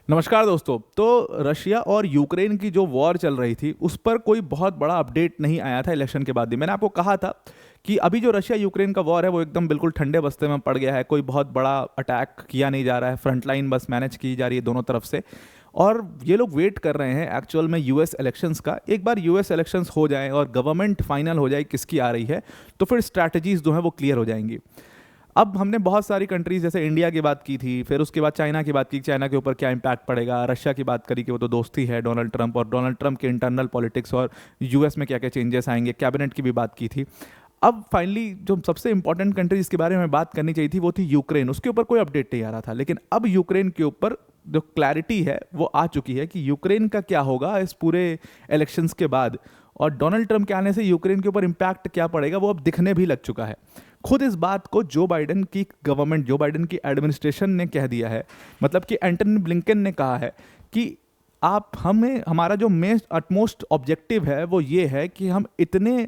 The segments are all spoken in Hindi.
नमस्कार दोस्तों। तो रशिया और यूक्रेन की जो वॉर चल रही थी उस पर कोई बहुत बड़ा अपडेट नहीं आया था इलेक्शन के बाद भी। मैंने आपको कहा था कि अभी जो रशिया यूक्रेन का वॉर है वो एकदम बिल्कुल ठंडे बस्ते में पड़ गया है। कोई बहुत बड़ा अटैक किया नहीं जा रहा है, फ्रंट लाइन बस मैनेज की जा रही है दोनों तरफ से। और ये लोग वेट कर रहे हैं एक्चुअल में यूएस इलेक्शंस का। एक बार यूएस इलेक्शंस हो जाए और गवर्नमेंट फाइनल हो जाए किसकी आ रही है, तो फिर स्ट्रैटेजीज जो है वो क्लियर हो जाएंगी। अब हमने बहुत सारी कंट्रीज जैसे इंडिया की बात की थी, फिर उसके बाद चाइना की बात की, चाइना के ऊपर क्या इम्पैक्ट पड़ेगा। रशिया की बात करी कि वो तो दोस्ती है डोनाल्ड ट्रंप, और डोनाल्ड ट्रंप के इंटरनल पॉलिटिक्स और यूएस में क्या क्या चेंजेस आएंगे, कैबिनेट की भी बात की थी। अब फाइनली जो सबसे इंपॉर्टेंट कंट्री जिसके बारे में बात करनी चाहिए थी वो थी यूक्रेन। उसके ऊपर कोई अपडेट नहीं आ रहा था, लेकिन अब यूक्रेन के ऊपर जो क्लैरिटी है वो आ चुकी है कि यूक्रेन का क्या होगा इस पूरे इलेक्शंस के बाद, और डोनाल्ड ट्रंप के आने से यूक्रेन के ऊपर इम्पैक्ट क्या पड़ेगा वो अब दिखने भी लग चुका है। खुद इस बात को जो बाइडेन की गवर्नमेंट, जो बाइडेन की एडमिनिस्ट्रेशन ने कह दिया है। मतलब कि एंटनी ब्लिंकन ने कहा है कि आप हमें, हमारा जो मेन अटमोस्ट ऑब्जेक्टिव है वो ये है कि हम इतने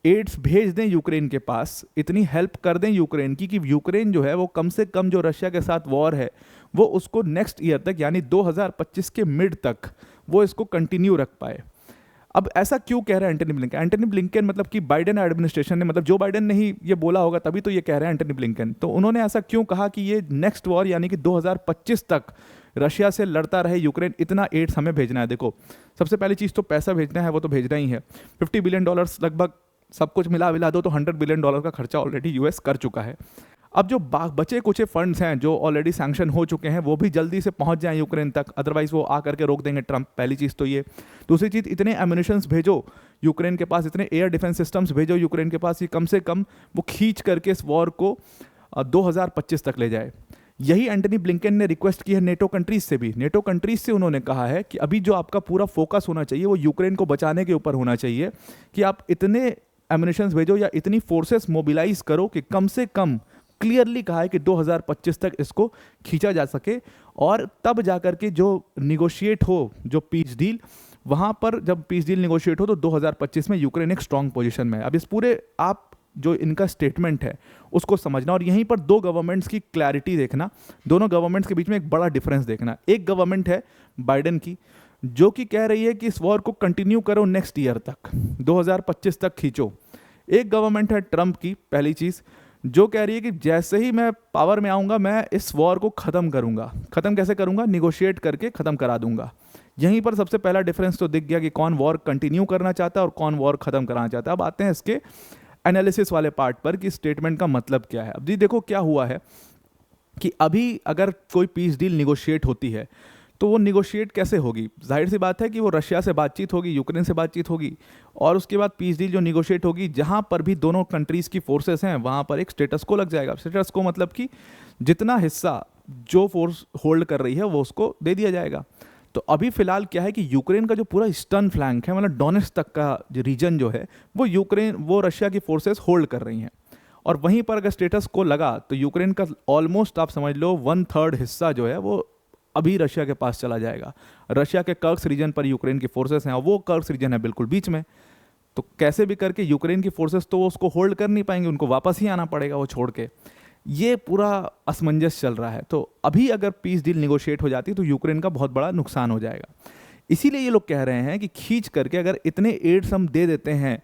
एड्स भेज दें यूक्रेन के पास, इतनी हेल्प कर दें यूक्रेन की कि यूक्रेन जो है वो कम से कम जो रशिया के साथ वॉर है वो उसको नेक्स्ट ईयर तक यानी 2025 के मिड तक वो इसको कंटिन्यू रख पाए। अब ऐसा क्यों कह रहे हैं एंटनी ब्लिंकन? एंटनी ब्लिंकन मतलब कि बाइडेन एडमिनिस्ट्रेशन ने, मतलब जो बाइडेन ने ही ये बोला होगा तभी तो ये कह रहे हैं एंटनी ब्लिंकन। तो उन्होंने ऐसा क्यों कहा कि ये नेक्स्ट वॉर यानी कि 2025 तक रशिया से लड़ता रहे यूक्रेन, इतना एड्स हमें भेजना है। देखो, सबसे पहली चीज़ तो पैसा भेजना है, वो तो भेजना ही है। $50 बिलियन लगभग, सब कुछ मिला विला दो तो $100 बिलियन का खर्चा ऑलरेडी यूएस कर चुका है। अब जो बचे कुछ फंड्स हैं जो ऑलरेडी सैंक्शन हो चुके हैं वो भी जल्दी से पहुंच जाएं यूक्रेन तक, अदरवाइज वो आकर के रोक देंगे ट्रंप। पहली चीज़ तो ये। दूसरी चीज़, इतने एम्यूनिशंस भेजो यूक्रेन के पास, इतने एयर डिफेंस सिस्टम्स भेजो यूक्रेन के पास, ये कम से कम वो खींच करके इस वॉर को 2025 तक ले जाए। यही एंटनी ब्लिंकन ने रिक्वेस्ट की है नेटो कंट्रीज से भी। नेटो कंट्रीज से उन्होंने कहा है कि अभी जो आपका पूरा फोकस होना चाहिए वो यूक्रेन को बचाने के ऊपर होना चाहिए, कि आप इतने एम्यूनिशंस भेजो या इतनी फोर्सेस मोबिलाइज करो कि कम से कम, क्लियरली कहा है कि 2025 तक इसको खींचा जा सके। और तब जाकर के जो निगोशिएट हो, जो पीस डील, वहाँ पर जब पीस डील निगोशिएट हो तो 2025 में यूक्रेन एक स्ट्रांग पोजीशन में है। अब इस पूरे आप जो इनका स्टेटमेंट है उसको समझना, और यहीं पर दो गवर्नमेंट्स की क्लैरिटी देखना, दोनों गवर्नमेंट्स के बीच में एक बड़ा डिफरेंस देखना। एक गवर्नमेंट है बाइडेन की, जो कि कह रही है कि इस वॉर को कंटिन्यू करो नेक्स्ट ईयर तक, 2025 तक खींचो। एक गवर्नमेंट है ट्रंप की, पहली चीज़, जो कह रही है कि जैसे ही मैं पावर में आऊँगा मैं इस वॉर को ख़त्म करूँगा। ख़त्म कैसे करूँगा? निगोशिएट करके ख़त्म करा दूंगा। यहीं पर सबसे पहला डिफरेंस तो दिख गया कि कौन वॉर कंटिन्यू करना चाहता है और कौन वॉर ख़त्म कराना चाहता है। अब आते हैं इसके एनालिसिस वाले पार्ट पर कि स्टेटमेंट का मतलब क्या है। अब जी देखो क्या हुआ है कि अभी अगर कोई पीस डील निगोशिएट होती है तो वो निगोशिएट कैसे होगी? जाहिर सी बात है कि वो रशिया से बातचीत होगी, यूक्रेन से बातचीत होगी, और उसके बाद पीस डील जो निगोशिएट होगी, जहाँ पर भी दोनों कंट्रीज़ की फोर्सेस हैं वहाँ पर एक स्टेटस को लग जाएगा। स्टेटस को मतलब कि जितना हिस्सा जो फोर्स होल्ड कर रही है वो उसको दे दिया जाएगा। तो अभी फिलहाल क्या है कि यूक्रेन का जो पूरा ईस्टर्न फ्लैंक है, मतलब डोनेट्स्क तक का जो रीजन जो है, वो रशिया की फोर्सेस होल्ड कर रही हैं। और वहीं पर अगर स्टेटस को लगा तो यूक्रेन का ऑलमोस्ट आप समझ लो 1/3 हिस्सा जो है वो अभी रशिया के पास चला जाएगा। रशिया के कर्क्स रीजन पर यूक्रेन की फोर्सेस हैं और वो कर्क्स रीजन है बिल्कुल बीच में। तो कैसे भी करके यूक्रेन की फोर्सेस तो उसको होल्ड कर नहीं पाएंगे, उनको वापस ही आना पड़ेगा वो छोड़ के। ये पूरा असमंजस चल रहा है। तो अभी अगर पीस डील निगोशिएट हो जाती तो यूक्रेन का बहुत बड़ा नुकसान हो जाएगा। इसीलिए ये लोग कह रहे हैं कि खींच करके अगर इतने एड्स हम दे देते हैं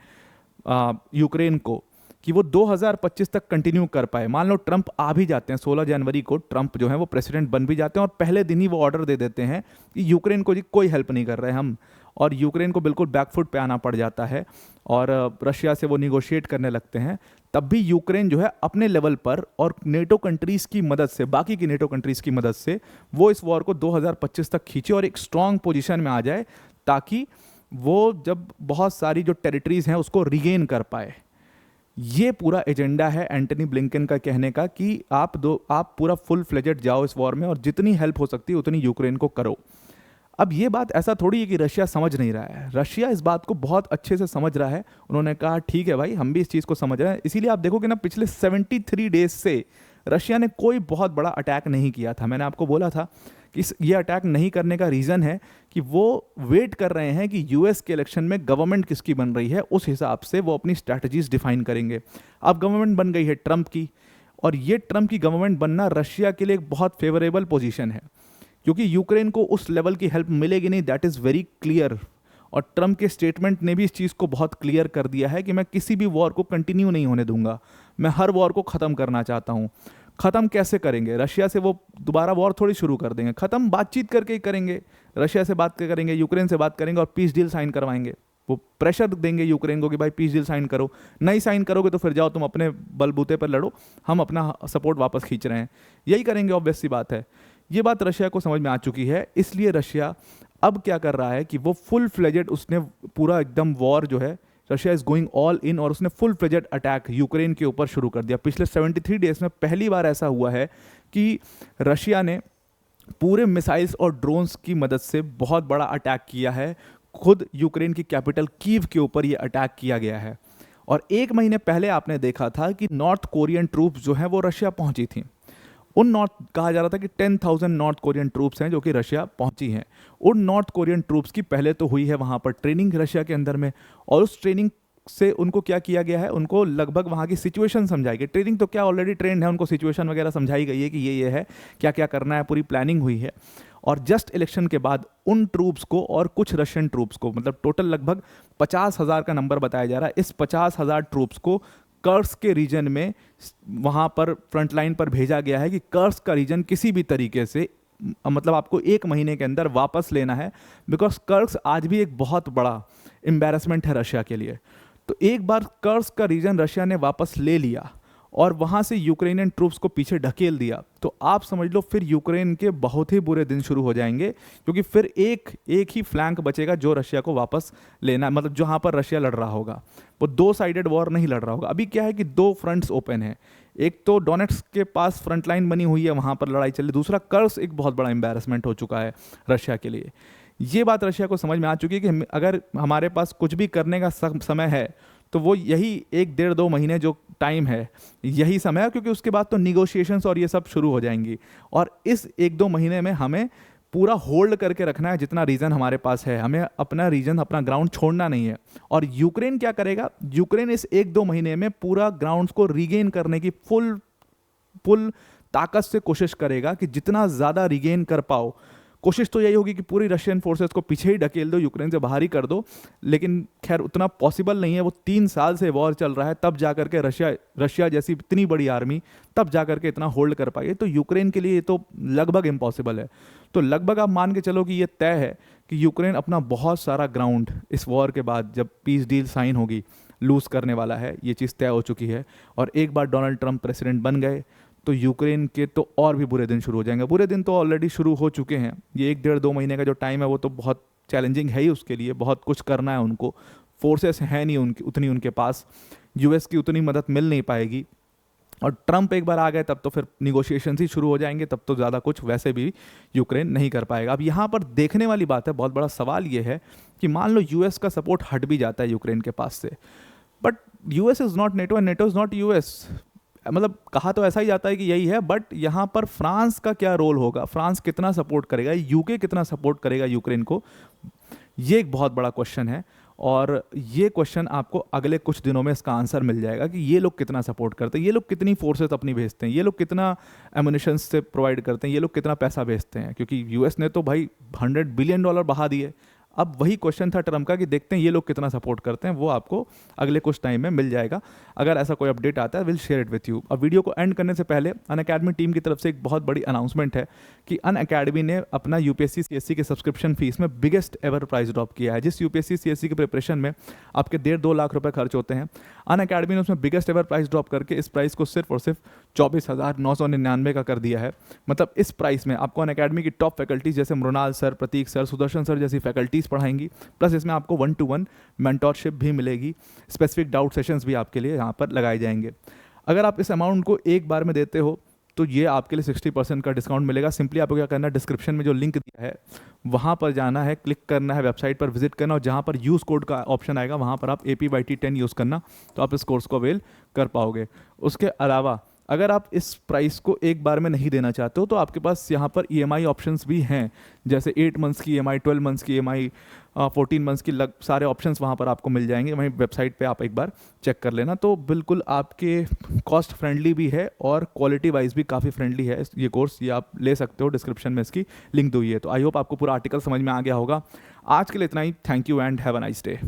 यूक्रेन को कि वो 2025 तक कंटिन्यू कर पाए। मान लो ट्रंप आ भी जाते हैं, 16 जनवरी को ट्रंप जो है वो प्रेसिडेंट बन भी जाते हैं और पहले दिन ही वो ऑर्डर दे देते हैं कि यूक्रेन को जी कोई हेल्प नहीं कर रहे हम, और यूक्रेन को बिल्कुल बैकफुट पे आना पड़ जाता है और रशिया से वो निगोशिएट करने लगते हैं। तब भी यूक्रेन जो है अपने लेवल पर और नेटो कंट्रीज़ की मदद से, बाकी की नेटो कंट्रीज़ की मदद से, वो इस वॉर को 2025 तक खींचे और एक स्ट्रॉन्ग पोजीशन में आ जाए, ताकि वो जब बहुत सारी जो टेरिटरीज़ हैं उसको रिगेन कर पाए। ये पूरा एजेंडा है एंटनी ब्लिंकन का कहने का कि आप पूरा फुल फ्लेजेड जाओ इस वॉर में और जितनी हेल्प हो सकती है उतनी यूक्रेन को करो। अब ये बात ऐसा थोड़ी है कि रशिया समझ नहीं रहा है, रशिया इस बात को बहुत अच्छे से समझ रहा है। उन्होंने कहा ठीक है भाई, हम भी इस चीज़ को समझ रहे हैं। इसीलिए आप देखोगे ना, पिछले 73 डेज से रशिया ने कोई बहुत बड़ा अटैक नहीं किया था। मैंने आपको बोला था कि ये अटैक नहीं करने का रीज़न है कि वो वेट कर रहे हैं कि यूएस के इलेक्शन में गवर्नमेंट किसकी बन रही है, उस हिसाब से वो अपनी स्ट्रैटेजीज डिफाइन करेंगे। अब गवर्नमेंट बन गई है ट्रंप की, और ये ट्रंप की गवर्नमेंट बनना रशिया के लिए एक बहुत फेवरेबल पोजीशन है, क्योंकि यूक्रेन को उस लेवल की हेल्प मिलेगी नहीं, दैट इज़ वेरी क्लियर। और ट्रम्प के स्टेटमेंट ने भी इस चीज़ को बहुत क्लियर कर दिया है कि मैं किसी भी वॉर को कंटिन्यू नहीं होने दूंगा, मैं हर वॉर को ख़त्म करना चाहता हूँ। ख़त्म कैसे करेंगे? रशिया से वो दोबारा वॉर थोड़ी शुरू कर देंगे, ख़त्म बातचीत करके ही करेंगे। रशिया से बात करेंगे, यूक्रेन से बात करेंगे और पीस डील साइन करवाएंगे। वो प्रेशर देंगे यूक्रेन को कि भाई पीस डील साइन करो, नहीं साइन करोगे तो फिर जाओ तुम अपने बलबूते पर लड़ो, हम अपना सपोर्ट वापस खींच रहे हैं। यही करेंगे, ऑब्वियस सी बात है। ये बात रशिया को समझ में आ चुकी है, इसलिए रशिया अब क्या कर रहा है कि वो फुल फ्लेजेड, उसने पूरा एकदम वॉर जो है, Russia is going all in, और उसने फुल फ्लेजेड अटैक यूक्रेन के ऊपर शुरू कर दिया। पिछले 73 डेज में पहली बार ऐसा हुआ है कि रशिया ने पूरे मिसाइल्स और ड्रोन्स की मदद से बहुत बड़ा अटैक किया है। खुद यूक्रेन की कैपिटल कीव के ऊपर ये अटैक किया गया है। और एक महीने पहले आपने देखा था कि नॉर्थ कोरियन ट्रूप्स जो हैं वो रशिया पहुंची थी। उन नॉर्थ कहा जा रहा था कि 10,000 नॉर्थ कोरियन ट्रूप्स हैं जो कि रशिया पहुंची हैं। उन नॉर्थ कोरियन ट्रूप्स की पहले तो हुई है वहाँ पर ट्रेनिंग रशिया के अंदर में, और उस ट्रेनिंग से उनको क्या किया गया है, उनको लगभग वहाँ की सिचुएशन समझाई गई। ट्रेनिंग तो क्या, ऑलरेडी ट्रेंड है, उनको सिचुएशन वगैरह समझाई गई है कि ये है, क्या क्या करना है, पूरी प्लानिंग हुई है। और जस्ट इलेक्शन के बाद उन ट्रूप्स को और कुछ रशियन ट्रूप्स को, मतलब टोटल लगभग 50,000 का नंबर बताया जा रहा है, इस 50,000 ट्रूप्स को कर्स्क के रीजन में वहाँ पर फ्रंट लाइन पर भेजा गया है कि कर्स्क का रीजन किसी भी तरीके से, मतलब आपको 1 महीने के अंदर वापस लेना है, बिकॉज कर्स्क आज भी एक बहुत बड़ा एम्बैरेसमेंट है रशिया के लिए। तो एक बार कर्स्क का रीजन रशिया ने वापस ले लिया और वहाँ से यूक्रेनियन ट्रूप्स को पीछे ढकेल दिया, तो आप समझ लो फिर यूक्रेन के बहुत ही बुरे दिन शुरू हो जाएंगे, क्योंकि फिर एक ही फ्लैंक बचेगा जो रशिया को वापस लेना है, मतलब जहाँ पर रशिया लड़ रहा होगा। वो 2 साइडेड वॉर नहीं लड़ रहा होगा। अभी क्या है कि 2 फ्रंट्स ओपन है, एक तो डोनेट्स्क के पास फ्रंट लाइन बनी हुई है, वहाँ पर लड़ाई चल रही, दूसरा कर्स्क एक बहुत बड़ा एम्बैरेसमेंट हो चुका है रशिया के लिए। ये बात रशिया को समझ में आ चुकी है कि अगर हमारे पास कुछ भी करने का समय है तो वो यही 1-1.5-2 महीने जो टाइम है, यही समय है, क्योंकि उसके बाद तो निगोशिएशंस और ये सब शुरू हो जाएंगी। और इस 1-2 महीने में हमें पूरा होल्ड करके रखना है जितना रीजन हमारे पास है, हमें अपना रीजन, अपना ग्राउंड छोड़ना नहीं है। और यूक्रेन क्या करेगा, यूक्रेन इस 1-2 महीने में पूरा ग्राउंड को रीगेन करने की फुल ताकत से कोशिश करेगा कि जितना ज़्यादा रीगेन कर पाओ। कोशिश तो यही होगी कि पूरी रशियन फोर्सेस को पीछे ही ढकेल दो, यूक्रेन से बाहर ही कर दो, लेकिन खैर उतना पॉसिबल नहीं है। वो 3 साल से वॉर चल रहा है, तब जाकर के रशिया जैसी इतनी बड़ी आर्मी तब जाकर के इतना होल्ड कर पाई है। तो यूक्रेन के लिए ये तो लगभग इम्पॉसिबल है। तो लगभग आप मान के चलो कि ये तय है कि यूक्रेन अपना बहुत सारा ग्राउंड इस वॉर के बाद, जब पीस डील साइन होगी, लूज़ करने वाला है। ये चीज़ तय हो चुकी है। और एक बार डोनाल्ड ट्रंप प्रेसिडेंट बन गए तो यूक्रेन के तो और भी बुरे दिन शुरू हो जाएंगे। बुरे दिन तो ऑलरेडी शुरू हो चुके हैं। ये 1-1.5-2 महीने का जो टाइम है वो तो बहुत चैलेंजिंग है ही उसके लिए, बहुत कुछ करना है उनको। फोर्सेस है नहीं उतनी उनके पास, यूएस की उतनी मदद मिल नहीं पाएगी। और ट्रंप एक बार आ गए तब तो फिर निगोशिएशन ही शुरू हो जाएंगे, तब तो ज़्यादा कुछ वैसे भी यूक्रेन नहीं कर पाएगा। अब यहाँ पर देखने वाली बात है, बहुत बड़ा सवाल ये है कि मान लो यूएस का सपोर्ट हट भी जाता है यूक्रेन के पास से, but US is not NATO and NATO is not US. मतलब कहा तो ऐसा ही जाता है कि यही है, बट यहाँ पर फ्रांस का क्या रोल होगा, फ्रांस कितना सपोर्ट करेगा, यूके कितना सपोर्ट करेगा यूक्रेन को, ये एक बहुत बड़ा क्वेश्चन है। और ये क्वेश्चन आपको अगले कुछ दिनों में इसका आंसर मिल जाएगा कि ये लोग कितना सपोर्ट करते हैं, ये लोग कितनी फोर्सेस अपनी भेजते हैं, ये लोग कितना एमुनिशन से प्रोवाइड करते हैं, ये लोग कितना पैसा भेजते हैं। क्योंकि यूएस ने तो भाई $100 बिलियन बहा दिए। अब वही क्वेश्चन था ट्रम्प का कि देखते हैं ये लोग कितना सपोर्ट करते हैं, वो आपको अगले कुछ टाइम में मिल जाएगा। अगर ऐसा कोई अपडेट आता है will share it with you. अब वीडियो को एंड करने से पहले अनअकैडमी टीम की तरफ से एक बहुत बड़ी अनाउंसमेंट है कि अनअकैडमी ने अपना यूपीएससी सीएससी के सब्सक्रिप्शन फीस में बिगेस्ट एवर प्राइस ड्रॉप किया है। जिस यूपीएससी सीएससी की प्रिपरेशन में आपके 1.5-2 लाख रुपए खर्च होते हैं, अनअकैडमी ने उसमें बिगेस्ट एवर प्राइस ड्रॉप करके इस प्राइस को सिर्फ और सिर्फ 24,999 का कर दिया है। मतलब इस प्राइस में आपको अनअकैडमी की टॉप फैकल्टीज जैसे मृणाल सर, प्रतीक सर, सुदर्शन सर जैसी फैकल्टीज पढ़ाएंगी, प्लस इसमें आपको 1-to-1 मेंटोरशिप भी मिलेगी। स्पेसिफिक डाउट सेशंस भी आपके लिए यहाँ पर लगाए जाएंगे। अगर आप इस अमाउंट को एक बार में देते हो तो ये आपके लिए 60% का डिस्काउंट मिलेगा। सिंपली आपको क्या करना है, डिस्क्रिप्शन में जो लिंक दिया है वहाँ पर जाना है, क्लिक करना है, वेबसाइट पर विजिट करना, और जहाँ पर यूज़ कोड का ऑप्शन आएगा वहाँ पर आप APYT10 यूज़ करना, तो आप इस कोर्स को अवेल कर पाओगे। उसके अलावा अगर आप इस प्राइस को एक बार में नहीं देना चाहते हो तो आपके पास यहाँ पर ईएमआई ऑप्शंस भी हैं, जैसे 8 मंथ्स की ईएमआई, 12 मंथ्स की ईएमआई, 14 मंथ्स की, सारे ऑप्शंस वहाँ पर आपको मिल जाएंगे। वहीं वेबसाइट पे आप एक बार चेक कर लेना। तो बिल्कुल आपके कॉस्ट फ्रेंडली भी है और क्वालिटी वाइज भी काफ़ी फ्रेंडली है ये कोर्स। ये आप ले सकते हो, डिस्क्रिप्शन में इसकी लिंक दी हुई है। तो आई होप आपको पूरा आर्टिकल समझ में आ गया होगा। आज के लिए इतना ही। Thank you and have a nice day.